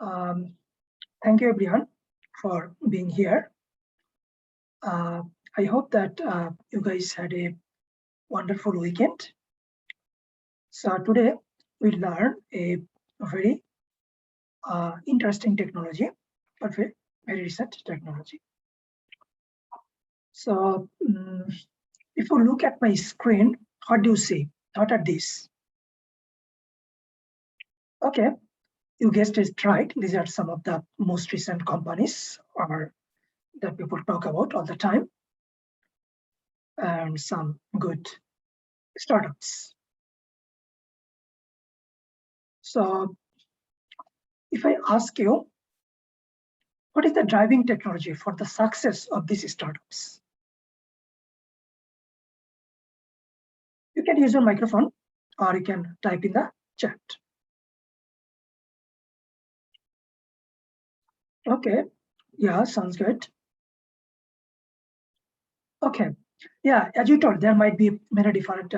Thank you everyone for being here. I hope that you guys had a wonderful weekend. So today we'll learn a very interesting technology, but very recent technology. So if you look at my screen, what do you see? What are these? Okay, you guessed it right. These are some of the most recent companies or that people talk about all the time, and some good startups. So if I ask you, what is the driving technology for the success of these startups? You can use your microphone or you can type in the chat. Okay, yeah, sounds good. Okay, yeah, as you told, there might be many different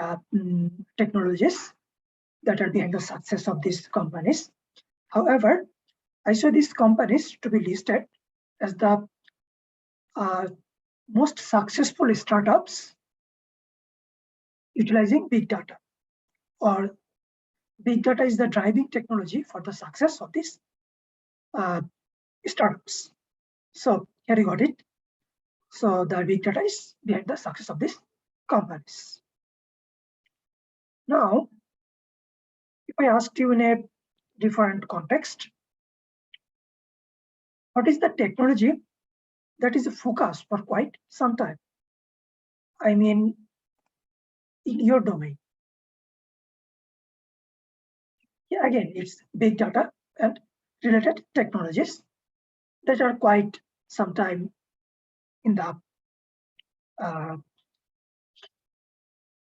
technologies that are behind the success of these companies. However, I saw these companies to be listed as the most successful startups utilizing big data, or big data is the driving technology for the success of these startups. So here you got it. So the big data is behind the success of these companies. Now, if I asked you in a different context, what is the technology that is a focus for quite some time? I mean, in your domain. Yeah, again, it's big data and related technologies that are quite some time in the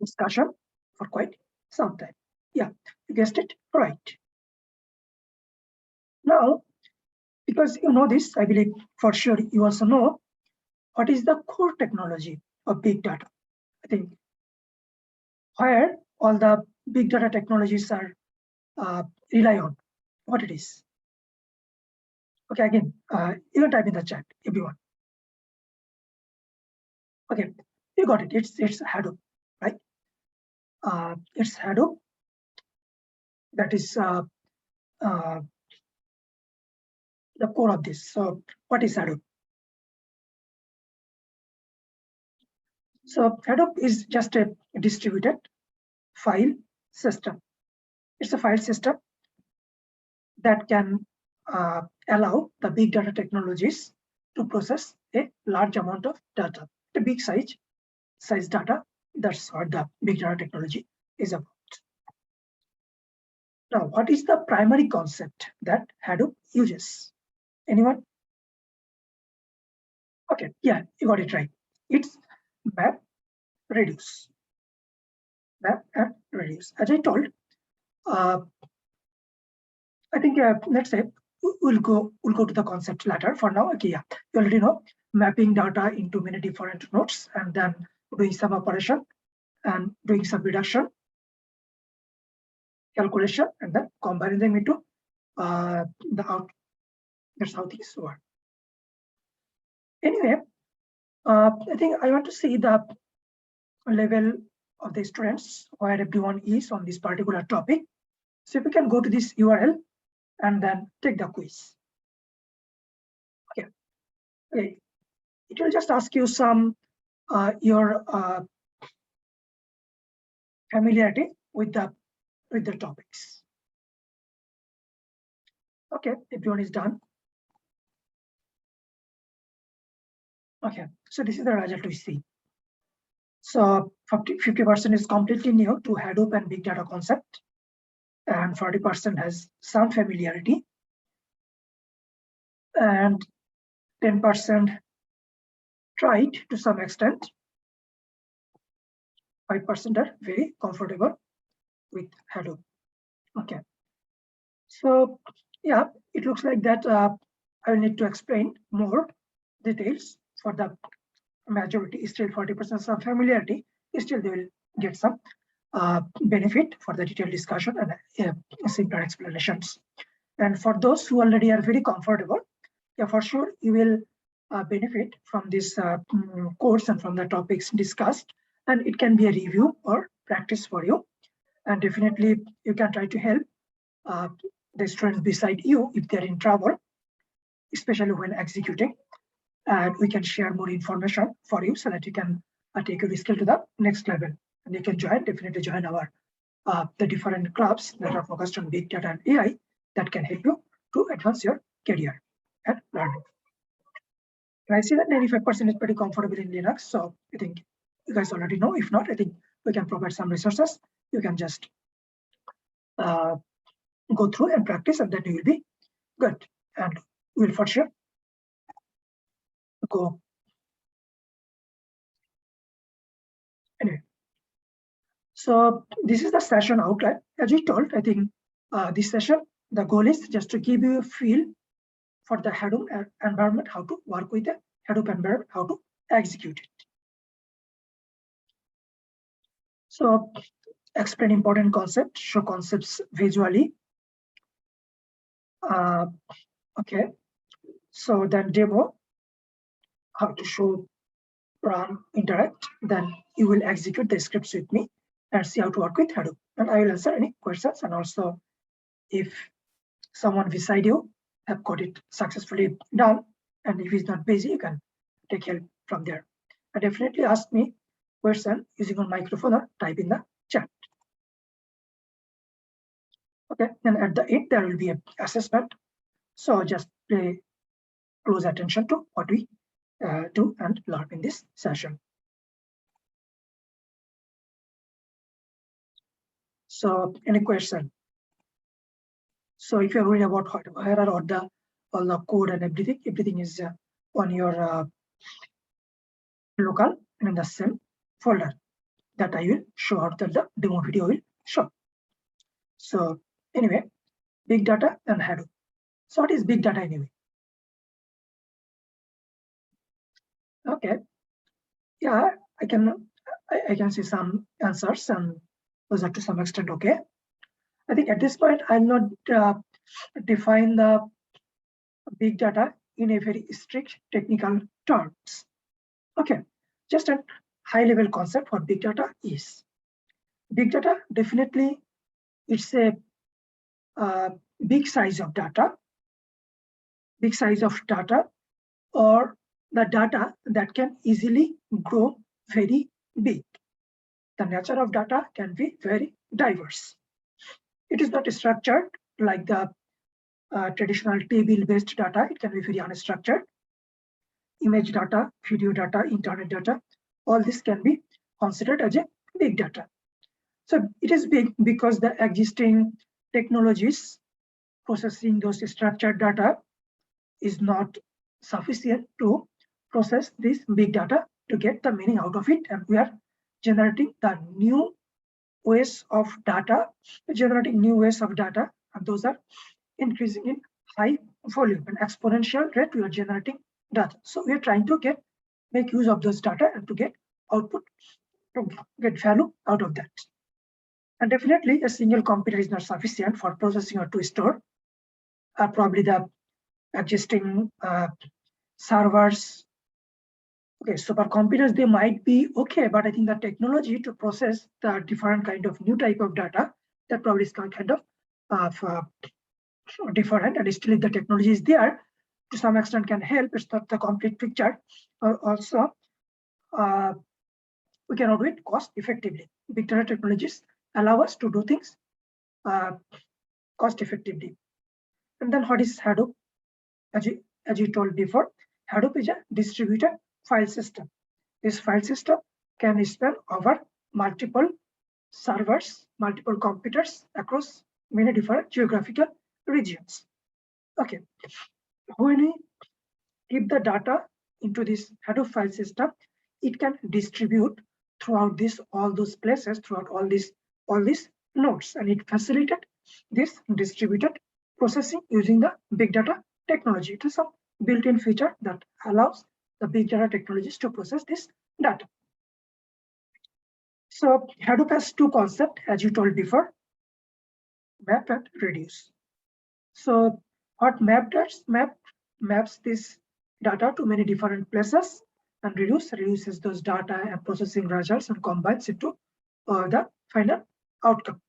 discussion for quite some time. Yeah, you guessed it right. Now, because you know this, I believe for sure you also know what is the core technology of big data. I think where all the big data technologies are rely on, what it is. Okay, again, you can type in the chat, everyone. Okay, you got it. It's Hadoop, right? It's Hadoop. That is the core of this. So, what is Hadoop? So, Hadoop is just a distributed file system. It's a file system that can allow the big data technologies to process a large amount of data, the big size data. That's what the big data technology is about. Now, what is the primary concept that Hadoop uses? Anyone? Okay, yeah, you got it right. It's map, reduce. Map and reduce. As I told, I think let's say we'll go to the concept later. For now, okay, yeah, you already know mapping data into many different nodes and then doing some operation and doing some reduction, calculation, and then combining them into the out. That's how things work. Anyway, I think I want to see the level of the students where everyone is on this particular topic. So if we can go to this URL and then take the quiz. Okay. It will just ask you some your familiarity with the topics. Okay, everyone is done. Okay, so this is the result we see. So 50% is completely new to Hadoop and big data concept, and 40% has some familiarity, and 10% tried to some extent. 5% are very comfortable with Hadoop. Okay, so yeah, it looks like that I will need to explain more details for the majority. Still 40% some familiarity, still they will get some benefit for the detailed discussion and simpler explanations. And for those who already are very comfortable, yeah, for sure you will benefit from this course and from the topics discussed, and it can be a review or practice for you. And definitely you can try to help the students beside you if they're in trouble, especially when executing. And we can share more information for you so that you can take your skill to the next level. And you can definitely join our the different clubs that are focused on big data and AI that can help you to advance your career and learning. And I see that 95% is pretty comfortable in Linux. So I think you guys already know. If not, I think we can provide some resources. You can just go through and practice, and then you will be good. And we'll for sure go. Anyway, so this is the session outline. As we told, I think this session, the goal is just to give you a feel for the Hadoop environment, how to work with the Hadoop environment, how to execute it. So explain important concepts, show concepts visually. Okay, so then demo, how to show, run, interact, then you will execute the scripts with me and see how to work with Hadoop. And I will answer any questions, and also if someone beside you have got it successfully done, and if he's not busy, you can take help from there. And definitely ask me question using a microphone or type in the chat. Okay, and at the end there will be an assessment. So just pay close attention to what we do and learn in this session. So any question? So if you're worried about where are all the code and everything is on your local and in the same folder that I will show out that the demo video will show. So anyway, big data and Hadoop. So what is big data anyway? Okay, yeah, I can see some answers, and those are to some extent okay. I think at this point I'll not define the big data in a very strict technical terms. Okay, just a high level concept what big data is. Big data, definitely it's a big size of data, or the data that can easily grow very big. The nature of data can be very diverse. It is not structured like the traditional table-based data. It can be very unstructured. Image data, video data, internet data, all this can be considered as a big data. So it is big because the existing technologies processing those structured data is not sufficient to process this big data to get the meaning out of it, and we are generating the new ways of data, and those are increasing in high volume and exponential rate. We are generating data, so we are trying to make use of those data and to get output, to get value out of that. And definitely a single computer is not sufficient for processing or to store. Probably the existing servers, okay, supercomputers, they might be okay, but I think the technology to process the different kind of new type of data, that probably is kind of different, and still if the technology is there, to some extent can help. It's not the complete picture. Also, we cannot do it cost effectively. Big data technologies allow us to do things cost effectively. And then what is Hadoop? As you told before, Hadoop is a distributed file system. This file system can span over multiple servers, multiple computers across many different geographical regions. Okay, when we keep the data into this Hadoop file system, it can distribute throughout all those places, throughout all these nodes, and it facilitates this distributed processing using the big data technology. It is a built-in feature that allows the big data technologies to process this data. So Hadoop has two concepts, as you told before, map and reduce. So what map does? Map maps this data to many different places, and reduces those data and processing results and combines it to the final outcome.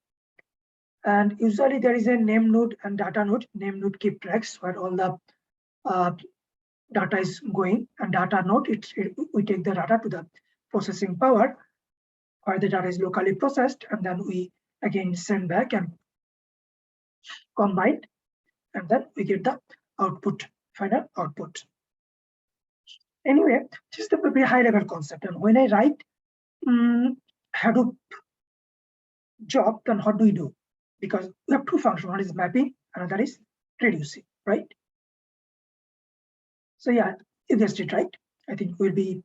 And usually there is a name node and data node. Name node keep tracks where all the data is going, and data node we take the data to the processing power where the data is locally processed, and then we again send back and combine, and then we get the output, final output. Anyway, just a very high level concept. And when I write Hadoop job, then what do we do? Because we have two functions, one is mapping, another is reducing, right? So yeah, you guessed it right. I think we'll be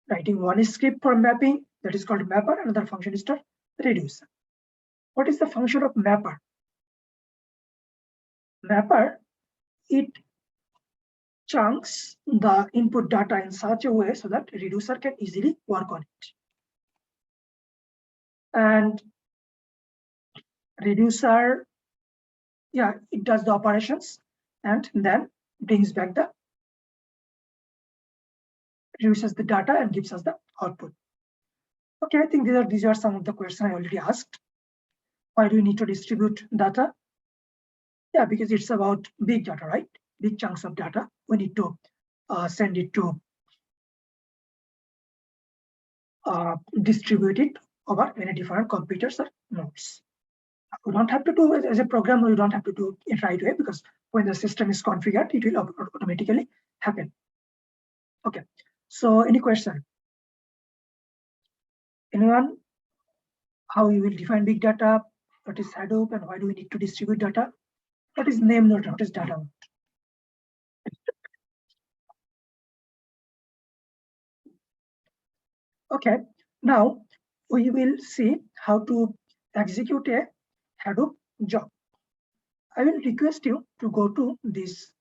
writing one script for mapping, that is called mapper, another function is called reducer. What is the function of mapper? Mapper, it chunks the input data in such a way so that reducer can easily work on it. And reducer, yeah, it does the operations and then brings back the, reduces the data and gives us the output. Okay, I think these are some of the questions I already asked. Why do we need to distribute data? Yeah, because it's about big data, right? Big chunks of data. We need to send it to distribute it over many different computers or nodes. We don't have to do it as a programmer, we don't have to do it right away, because when the system is configured, it will automatically happen. Okay, so any question? Anyone? How you will define big data? What is Hadoop and why do we need to distribute data? What is name node? What is data node? Okay, now we will see how to execute a Hadoop job. I will request you to go to this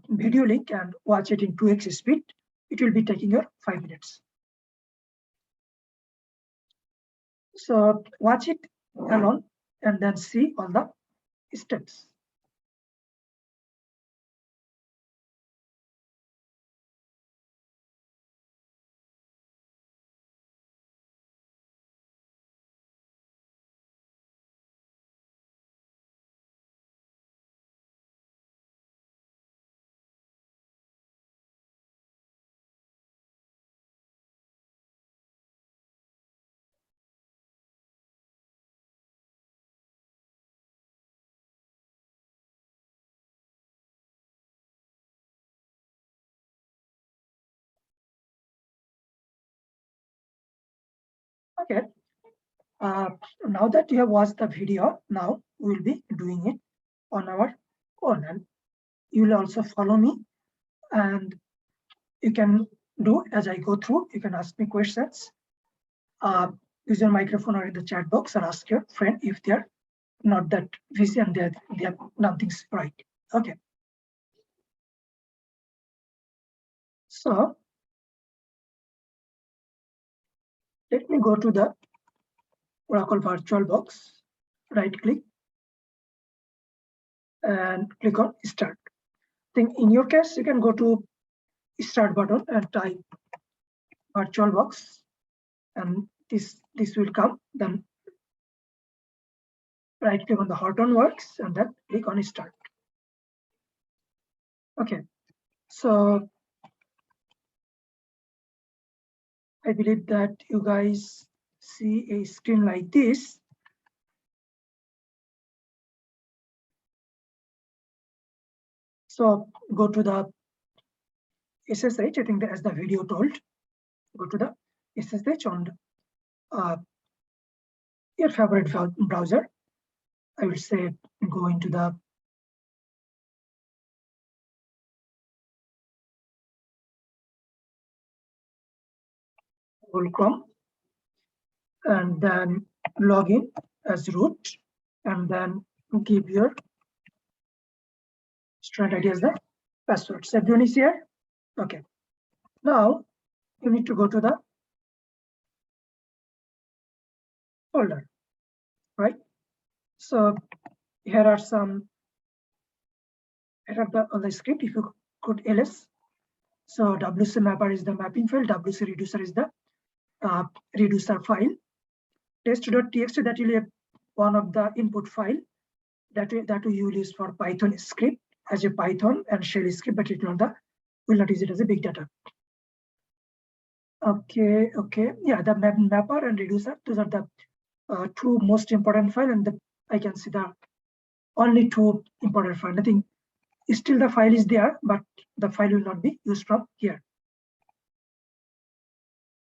video link and watch it in 2x speed. It will be taking your 5 minutes. So watch it alone and then see all the steps. Okay. Now that you have watched the video, now we'll be doing it on our own, and you will also follow me, and you can do as I go through. You can ask me questions. Use your microphone or in the chat box, or ask your friend if they're not that busy and they have done things right. Okay. So let me go to the Oracle VirtualBox, right click and click on start. I think in your case, you can go to start button and type VirtualBox, and this will come. Then right click on the Hortonworks and then click on start. Okay, so I believe that you guys see a screen like this. So go to the SSH, I think as the video told, go to the SSH on your favorite browser. I will say go into the Google Chrome and then log in as root, and then give your student ID as the password. So everyone is here. Okay. Now you need to go to the folder, right? So here are some. Here are on the script. If you could ls, so WC mapper is the mapping file. WC reducer is the reducer file. Test.txt, that will be one of the input file that we will use for Python script as a Python and shell script, but it will not use it as a big data. Okay. Yeah, the mapper and reducer, those are the two most important file, and I can see the only two important file. I think still the file is there, but the file will not be used from here.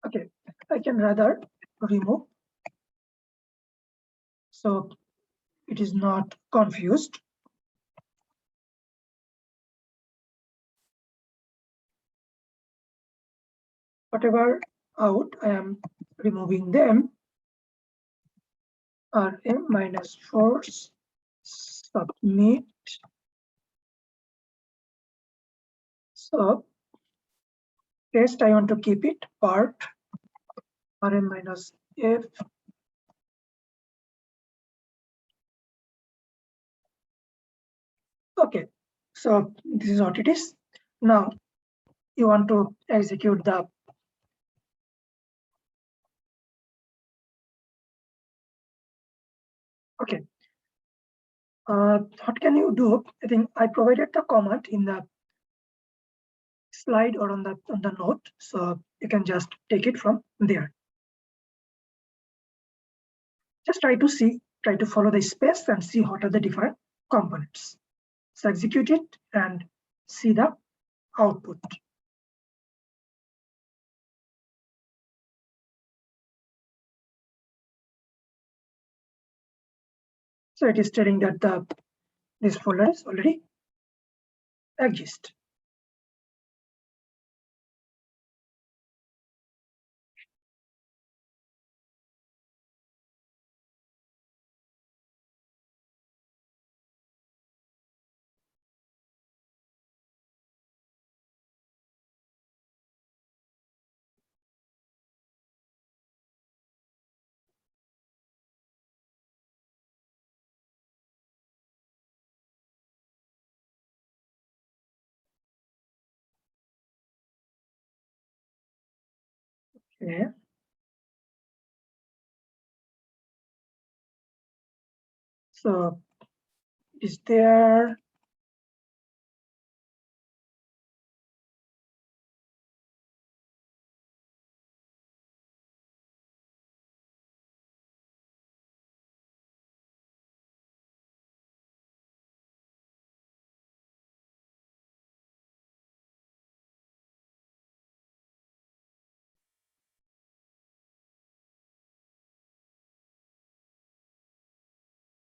Okay, I can rather remove, so it is not confused. Whatever out, I am removing them. rm-force submit. So test, I want to keep it part rm-f. Okay, so this is what it is. Now you want to execute the okay. What can you do? I think I provided the command in the slide or on the note, so you can just take it from there. Just try to follow the space and see what are the different components. So execute it and see the output. So it is telling that this folder is already exists. Okay. So is there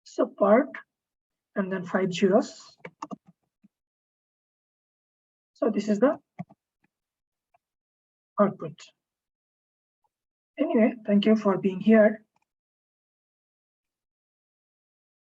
so part and then 5 zeros. So this is the output. Anyway, thank you for being here.